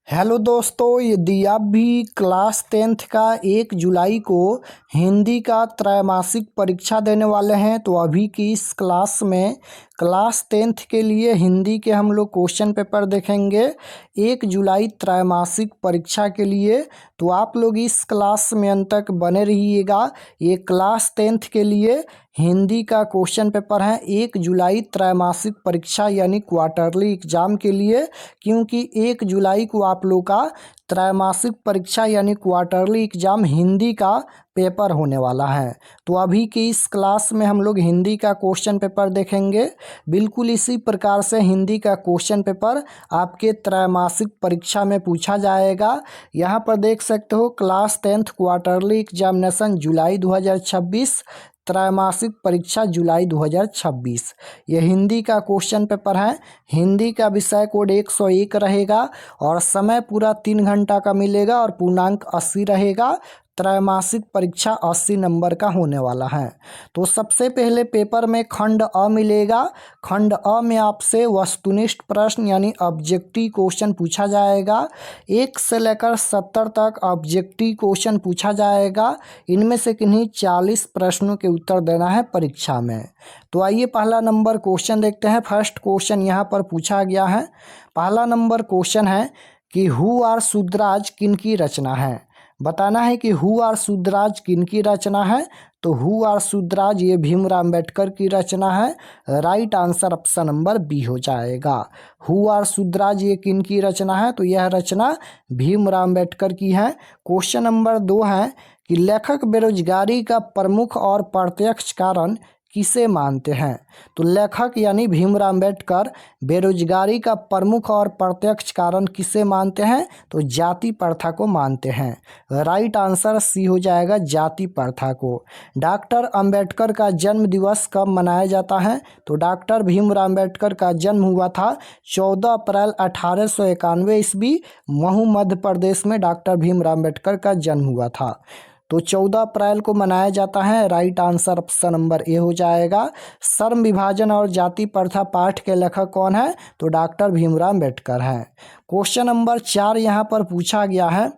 Hello दोस्तों, यदि आप भी क्लास 10th का 1 जुलाई को हिंदी का त्रैमासिक परीक्षा देने वाले हैं तो अभी की इस क्लास में क्लास 10th के लिए हिंदी के हम लोग क्वेश्चन पेपर देखेंगे 1 जुलाई त्रैमासिक परीक्षा के लिए। तो आप लोग इस क्लास में अंत तक बने रहिएगा। ये क्लास 10th के लिए हिंदी का क्वेश्चन पेपर है 1 जुलाई त्रैमासिक परीक्षा यानी क्वार्टरली एग्जाम के लिए, क्योंकि 1 जुलाई को आप लोग का त्रैमासिक परीक्षा यानी क्वार्टरली एग्जाम हिंदी का पेपर होने वाला है। तो अभी की इस क्लास में हम लोग हिंदी का क्वेश्चन पेपर देखेंगे। बिल्कुल इसी प्रकार से हिंदी का क्वेश्चन पेपर आपके त्रैमासिक परीक्षा में पूछा जाएगा। यहाँ पर देख सकते हो क्लास 10th क्वार्टरली एग्जामिनेशन जुलाई 2026, त्रैमासिक परीक्षा जुलाई 2026। यह हिंदी का क्वेश्चन पेपर है। हिंदी का विषय कोड 101 रहेगा और समय पूरा 3 घंटा का मिलेगा और पूर्णांक 80 रहेगा। त्रैमासिक परीक्षा 80 नंबर का होने वाला है। तो सबसे पहले पेपर में खंड अ मिलेगा। खंड अ में आपसे वस्तुनिष्ठ प्रश्न यानी ऑब्जेक्टिव क्वेश्चन पूछा जाएगा। 1 से लेकर 70 तक ऑब्जेक्टिव क्वेश्चन पूछा जाएगा। इनमें से किन्हीं 40 प्रश्नों के उत्तर देना है परीक्षा में। तो आइए पहला नंबर क्वेश्चन देखते हैं। फर्स्ट क्वेश्चन यहाँ पर पूछा गया है। पहला नंबर क्वेश्चन है कि हु आर शुद्राज किन की रचना है। बताना है कि हु आर शुद्राज किन की रचना है। तो हु आर शुद्राज ये भीमराव अम्बेडकर की रचना है। Right answer option number B हो जाएगा। हु आर शुद्राज ये किन की रचना है, तो यह रचना भीमराव अम्बेडकर की है। क्वेश्चन नंबर 2 है कि लेखक बेरोजगारी का प्रमुख और प्रत्यक्ष कारण किसे मानते हैं। तो लेखक यानी भीमराव अम्बेडकर बेरोजगारी का प्रमुख और प्रत्यक्ष कारण किसे मानते हैं, तो जाति प्रथा को मानते हैं। राइट आंसर सी हो जाएगा, जाति प्रथा को। डॉक्टर अंबेडकर का जन्म दिवस कब मनाया जाता है। तो डॉक्टर भीमराव अम्बेडकर का जन्म हुआ था 14 अप्रैल 1891 ईस्वी। महू मध्य प्रदेश में डॉक्टर भीमराव अम्बेडकर का जन्म हुआ था। तो 14 अप्रैल को मनाया जाता है। Right answer option number A हो जाएगा। श्रम विभाजन और जाति प्रथा पाठ के लेखक कौन है, तो डॉक्टर भीमराव अम्बेडकर हैं। क्वेश्चन नंबर 4 यहाँ पर पूछा गया है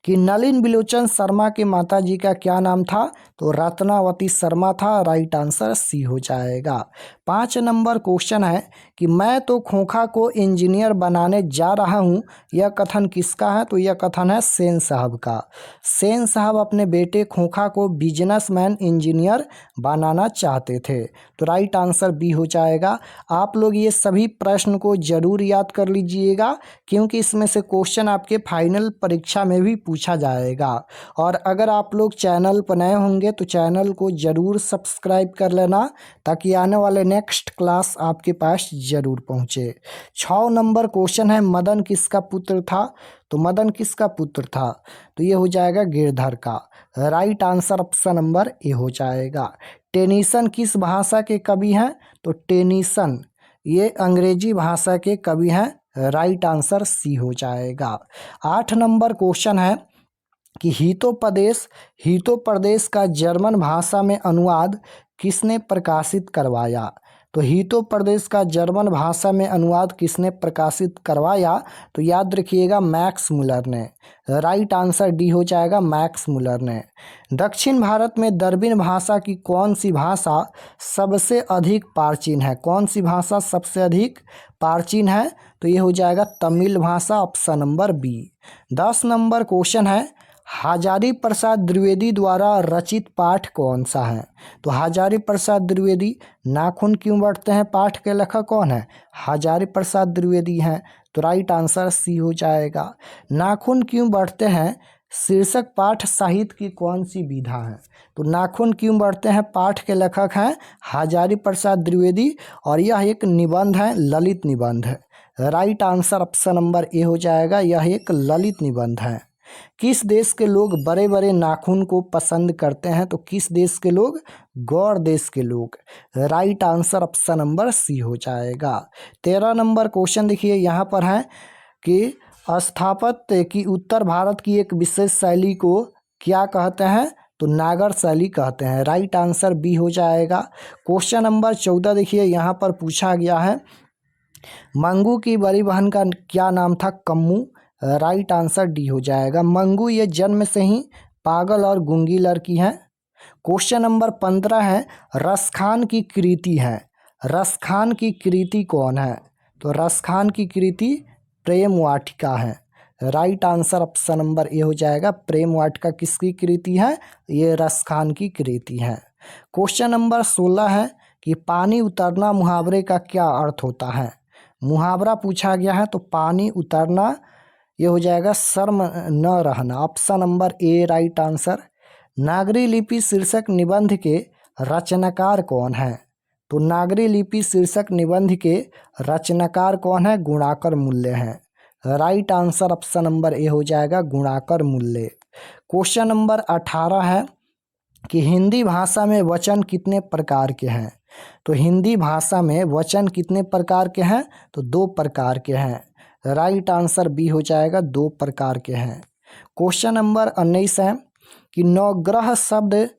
कि नलिन बिलोचन शर्मा के माताजी का क्या नाम था। तो रत्नावती शर्मा था। राइट आंसर सी हो जाएगा। 5 नंबर क्वेश्चन है कि मैं तो खोखा को इंजीनियर बनाने जा रहा हूँ, यह कथन किसका है। तो यह कथन है सेन साहब का। सेन साहब अपने बेटे खोखा को बिजनेसमैन इंजीनियर बनाना चाहते थे। तो राइट आंसर बी हो जाएगा। आप लोग ये सभी प्रश्न को जरूर याद कर लीजिएगा, क्योंकि इसमें से क्वेश्चन आपके फाइनल परीक्षा में भी पूछा जाएगा। और अगर आप लोग चैनल पर नए होंगे तो चैनल को ज़रूर सब्सक्राइब कर लेना, ताकि आने वाले नेक्स्ट क्लास आपके पास ज़रूर पहुँचे। 6 नंबर क्वेश्चन है मदन किसका पुत्र था। तो मदन किसका पुत्र था, तो ये हो जाएगा गिरधर का। Right answer option number A हो जाएगा। टेनीसन किस भाषा के कवि हैं। तो टेनीसन ये अंग्रेजी भाषा के कवि हैं। राइट आंसर सी हो जाएगा। 8 नंबर क्वेश्चन है कि हितोपदेश का जर्मन भाषा में अनुवाद किसने प्रकाशित करवाया। तो हितोपदेश का जर्मन भाषा में अनुवाद किसने प्रकाशित करवाया, तो याद रखिएगा मैक्स मुलर ने। राइट आंसर डी हो जाएगा, मैक्स मुलर ने। दक्षिण भारत में द्रविड़ भाषा की कौन सी भाषा सबसे अधिक प्राचीन है। कौन सी भाषा सबसे अधिक प्राचीन है, तो ये हो जाएगा तमिल भाषा। Option number B. 10 number question है हजारी प्रसाद द्विवेदी द्वारा रचित पाठ कौन सा है। तो हजारी प्रसाद द्विवेदी नाखून क्यों बढ़ते हैं पाठ के लेखक कौन है, हजारी प्रसाद द्विवेदी हैं। तो राइट आंसर सी हो जाएगा। नाखून क्यों बढ़ते हैं शीर्षक पाठ साहित्य की कौन सी विधा है। तो नाखून क्यों बढ़ते हैं पाठ के लेखक हैं हजारी प्रसाद द्विवेदी, और यह एक निबंध है, ललित निबंध है। Right answer option number A हो जाएगा, यह एक ललित निबंध है। किस देश के लोग बड़े बड़े नाखून को पसंद करते हैं। तो किस देश के लोग, गौर देश के लोग। Right answer option number C हो जाएगा। 13 नंबर क्वेश्चन देखिए यहाँ पर है कि स्थापत्य की उत्तर भारत की एक विशेष शैली को क्या कहते हैं। तो नागर शैली कहते हैं। राइट आंसर बी हो जाएगा। क्वेश्चन नंबर 14 देखिए यहाँ पर पूछा गया है मंगू की बड़ी बहन का क्या नाम था, कम्मू। राइट आंसर डी हो जाएगा। मंगू ये जन्म से ही पागल और गूंगी लड़की है। क्वेश्चन नंबर 15 है, रसखान की कृति है। रसखान की कृति कौन है? तो रसखान की कृति प्रेम वाटिका है। Right answer option number A हो जाएगा। प्रेम वाटिका किसकी कृति है? ये रसखान की कृति है। क्वेश्चन नंबर 16 है कि पानी उतरना मुहावरे का क्या अर्थ होता है? मुहावरा पूछा गया है, तो पानी उतरना ये हो जाएगा शर्म न रहना। Option number A right answer. Nagari लिपि शीर्षक निबंध के रचनाकार कौन है? तो नागरी लिपि शीर्षक निबंध के रचनाकार कौन है? गुणाकर मूल्य है। Right answer option number A हो जाएगा, गुणाकर मूल्य। क्वेश्चन नंबर 18 है कि हिंदी भाषा में वचन कितने प्रकार के हैं? तो हिंदी भाषा में वचन कितने प्रकार के हैं? तो 2 प्रकार के हैं। राइट आंसर बी हो जाएगा, 2 प्रकार के हैं। क्वेश्चन नंबर 19 है कि नवग्रह शब्द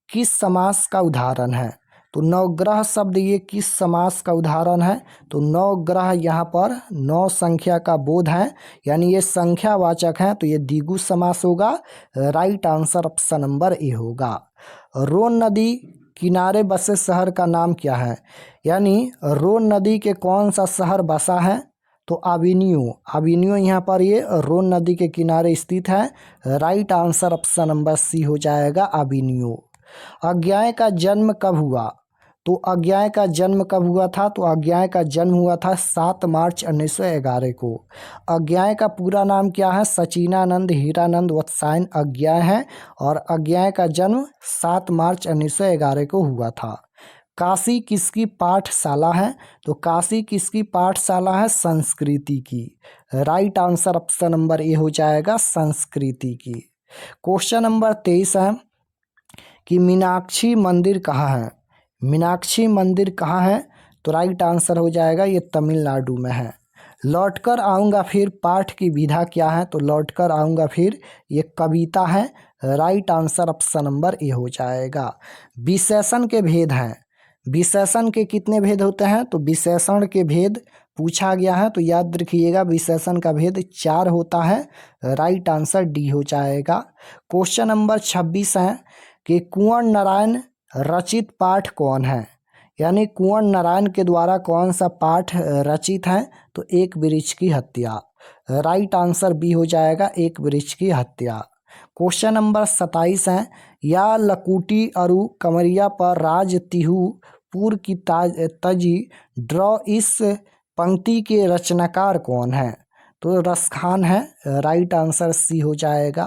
किस समास का उदाहरण है? तो नवग्रह शब्द ये किस समास का उदाहरण है? तो नवग्रह यहाँ पर 9 संख्या का बोध है, यानी ये संख्यावाचक है, तो ये द्विगु समास होगा। राइट आंसर ऑप्शन नंबर ए होगा। रोन नदी किनारे बसे शहर का नाम क्या है? यानी रोन नदी के कौन सा शहर बसा है? तो अविनियो। अविनियो यहाँ पर ये रोन नदी के किनारे स्थित है। Right answer option number C हो जाएगा, अविनियो। अज्ञाय का जन्म कब हुआ? तो अज्ञाय का जन्म कब हुआ था? तो अज्ञाय का जन्म हुआ था 7 मार्च 1911 को। अज्ञाय का पूरा नाम क्या है? सचिनानंद हीरानंद वत्सायन अज्ञाय है, और अज्ञाय का जन्म 7 मार्च 1911 को हुआ था। काशी किसकी पाठशाला है? तो काशी किसकी पाठशाला है? संस्कृति की। Right answer option number A हो जाएगा, संस्कृति की। क्वेश्चन नंबर 23 है कि मीनाक्षी मंदिर कहाँ है? मीनाक्षी मंदिर कहाँ है? तो राइट आंसर हो जाएगा, ये तमिलनाडु में है। लौटकर आऊँगा फिर पाठ की विधा क्या है? तो लौटकर आऊँगा फिर ये कविता है। Right answer option number A हो जाएगा। विशेषण के भेद हैं। विशेषण के कितने भेद होते हैं? तो विशेषण के भेद पूछा गया है, तो याद रखिएगा विशेषण का भेद 4 होता है। राइट आंसर डी हो जाएगा। क्वेश्चन नंबर 26 है कि कुंवर नारायण रचित पाठ कौन है? यानी कुंवर नारायण के द्वारा कौन सा पाठ रचित है? तो एक वृक्ष की हत्या। राइट आंसर बी हो जाएगा, एक वृक्ष की हत्या। क्वेश्चन नंबर 27 है, या लकुटी अरु कमरिया पर राज तिहु पूर की तजी ड्रॉ इस पंक्ति के रचनाकार कौन है? तो रसखान है। राइट आंसर सी हो जाएगा।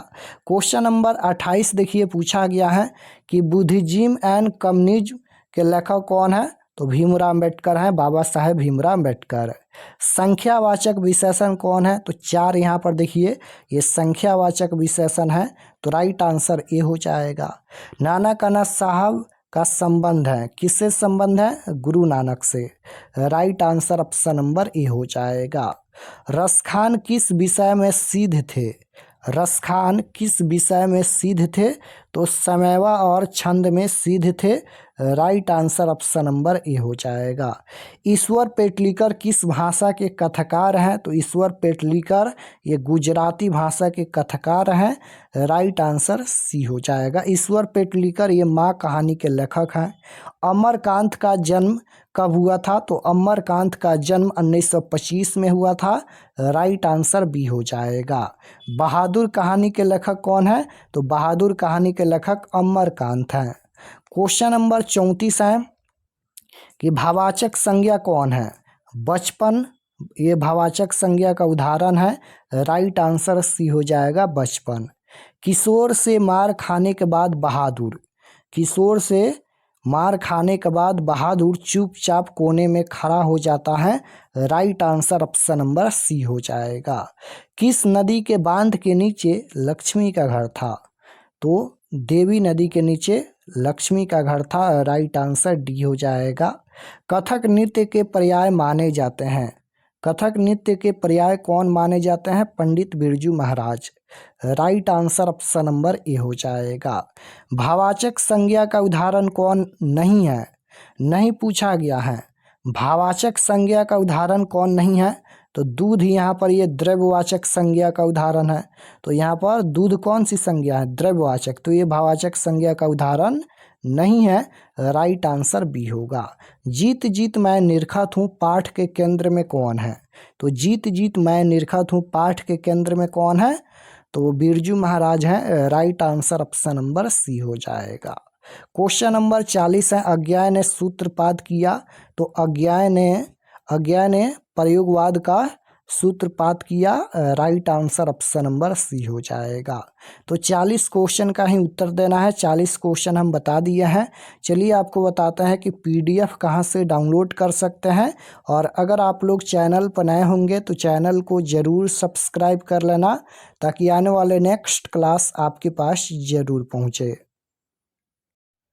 क्वेश्चन नंबर 28 देखिए पूछा गया है कि बुद्धिज्म एंड कम्युनिज्म के लेखक कौन है? तो भीमराव अम्बेडकर हैं, बाबा साहेब भीमराव अम्बेडकर। संख्यावाचक विशेषण कौन है? तो 4 यहाँ पर देखिए ये संख्यावाचक विशेषण है, तो राइट आंसर ए हो जाएगा। नानकाना साहब का संबंध है, किससे संबंध है? गुरु नानक से। Right answer option number A हो जाएगा। रसखान किस विषय में सिद्ध थे? रसखान किस विषय में सिद्ध थे? तो समयवा और छंद में सिद्ध थे। Right answer option number A हो जाएगा। ईश्वर पेटलीकर किस भाषा के कथाकार हैं? तो ईश्वर पेटलीकर ये गुजराती भाषा के कथाकार हैं। राइट आंसर सी हो जाएगा। ईश्वर पेटलीकर ये माँ कहानी के लेखक हैं। अमरकांत का जन्म कब हुआ था? तो अमरकांत का जन्म 1925 में हुआ था। राइट आंसर बी हो जाएगा। बहादुर कहानी के लेखक कौन है? तो बहादुर कहानी के लेखक अमरकांत हैं। क्वेश्चन नंबर 34 है कि भावाचक संज्ञा कौन है? बचपन ये भावाचक संज्ञा का उदाहरण है। राइट आंसर सी हो जाएगा, बचपन। किशोर से मार खाने के बाद बहादुर। किशोर से मार खाने के बाद बहादुर चुपचाप कोने में खड़ा हो जाता है। Right answer option number C हो जाएगा। किस नदी के बांध के नीचे लक्ष्मी का घर था? तो देवी नदी के नीचे लक्ष्मी का घर था। राइट आंसर डी हो जाएगा। कथक नृत्य के पर्याय माने जाते हैं। कथक नृत्य के पर्याय कौन माने जाते हैं? Pandit Birju Maharaj. Right answer option number A हो जाएगा। भावाचक संज्ञा का उदाहरण कौन नहीं है? नहीं पूछा गया है। भावाचक संज्ञा का उदाहरण कौन नहीं है? तो दूध यहाँ पर ये द्रव्यवाचक संज्ञा का उदाहरण है। तो यहाँ पर दूध कौन सी संज्ञा है? द्रव्यवाचक। तो ये भाववाचक संज्ञा का उदाहरण नहीं है। राइट आंसर बी होगा। जीत जीत मैं निरखत हूँ पाठ के केंद्र में कौन है? तो जीत जीत मैं निरखत हूँ पाठ के केंद्र में कौन है? तो बिरजू महाराज हैं। Right answer option number C हो जाएगा। क्वेश्चन नंबर 40 है, अज्ञा ने सूत्रपात किया। तो अज्ञा ने प्रयोगवाद का सूत्रपात किया। Right answer option number C हो जाएगा। तो 40 क्वेश्चन का ही उत्तर देना है। 40 क्वेश्चन हम बता दिए हैं। चलिए आपको बताते हैं कि पीडीएफ कहाँ से डाउनलोड कर सकते हैं। और अगर आप लोग चैनल पर नए होंगे तो चैनल को ज़रूर सब्सक्राइब कर लेना, ताकि आने वाले नेक्स्ट क्लास आपके पास ज़रूर पहुँचे।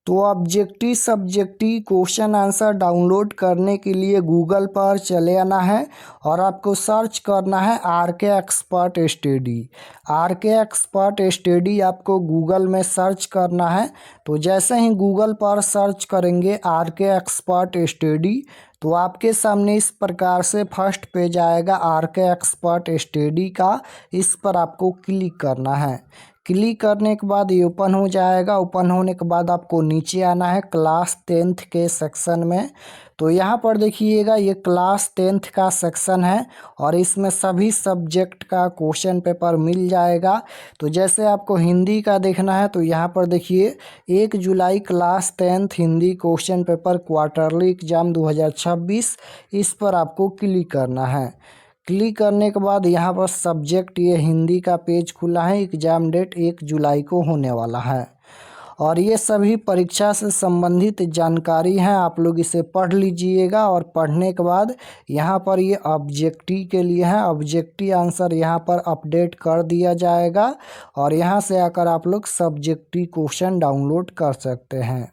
तो objective subjective question answer download करने के लिए गूगल पर चले आना है और आपको सर्च करना है RK expert study. RK expert study आपको गूगल में सर्च करना है। तो जैसे ही गूगल पर सर्च करेंगे आरके एक्सपर्ट स्टडी, तो आपके सामने इस प्रकार से फर्स्ट पेज आएगा आरके एक्सपर्ट स्टडी का। इस पर आपको क्लिक करना है। क्लिक करने के बाद ये ओपन हो जाएगा। ओपन होने के बाद आपको नीचे आना है क्लास 10th के सेक्शन में। तो यहाँ पर देखिएगा ये क्लास 10th का सेक्शन है और इसमें सभी सब्जेक्ट का क्वेश्चन पेपर मिल जाएगा। तो जैसे आपको हिंदी का देखना है तो यहाँ पर देखिए 1 जुलाई class 10th Hindi question paper quarterly exam 2026, इस पर आपको क्लिक करना है। क्लिक करने के बाद यहाँ पर सब्जेक्ट ये हिंदी का पेज खुला है। एग्ज़ाम डेट 1 जुलाई को होने वाला है और ये सभी परीक्षा से संबंधित जानकारी है। आप लोग इसे पढ़ लीजिएगा और पढ़ने के बाद यहाँ पर ये ऑब्जेक्टिव के लिए है। ऑब्जेक्टिव आंसर यहाँ पर अपडेट कर दिया जाएगा और यहाँ से आकर आप लोग सब्जेक्टिव क्वेश्चन डाउनलोड कर सकते हैं।